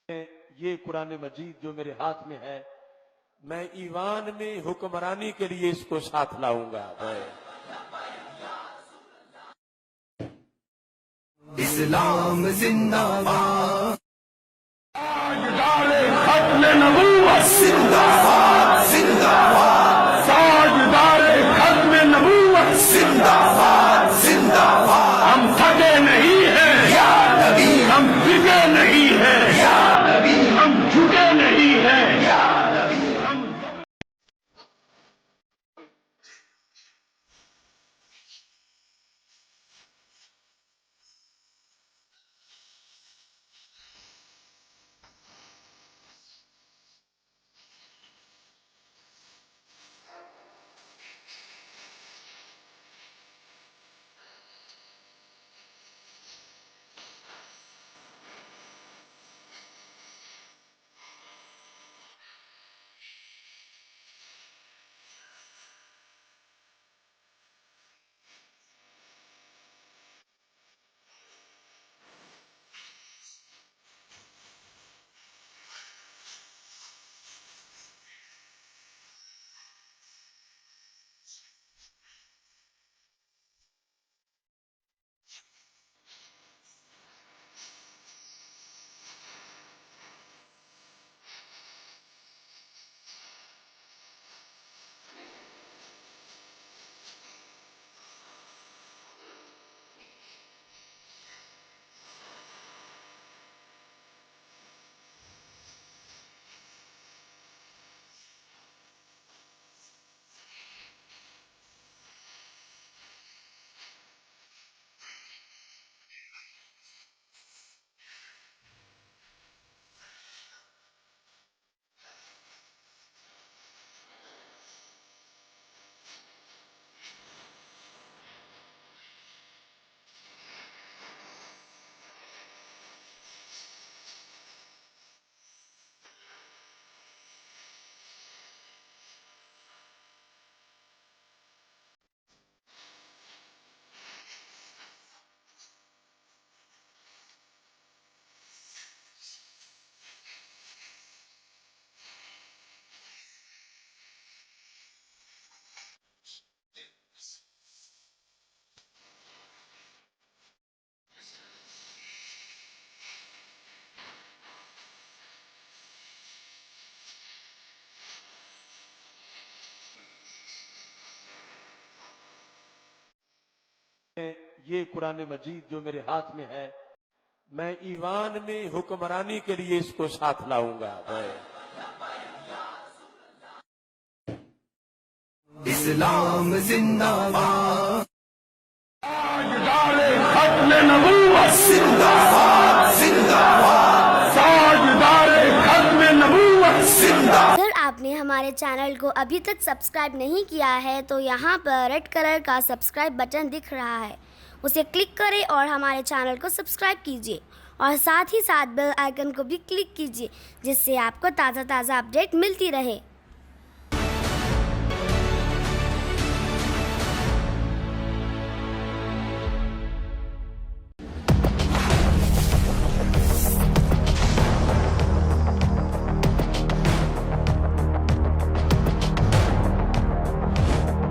ये कुरान मजीद जो मेरे हाथ में है, मैं ईवान में हुक्मरानी के लिए इसको साथ लाऊंगा। इस्लाम जिंदाबाद, ताजदारे खत्म नबूवत जिंदाबाद जिंदाबाद, ताजदारे खत्म नबूवत जिंदाबाद जिंदाबाद। हम थके नहीं हैं या नबी, हम झुके नहीं हैं या नबी, हम झुके नहीं हैं या नबी। ये कुरान मजीद जो मेरे हाथ में है, मैं ईवान में हुक्मरानी के लिए इसको साथ लाऊंगा। इस्लाम जिंदाबाद, ताजदारे खत्म नबूवत जिंदाबाद जिंदाबाद, ताजदारे खत्म नबूवत जिंदाबाद। अगर आपने हमारे चैनल को अभी तक सब्सक्राइब नहीं किया है तो यहाँ पर रेड कलर का सब्सक्राइब बटन दिख रहा है, उसे क्लिक करें और हमारे चैनल को सब्सक्राइब कीजिए और साथ ही साथ बेल आइकन को भी क्लिक कीजिए, जिससे आपको ताज़ा अपडेट मिलती रहे।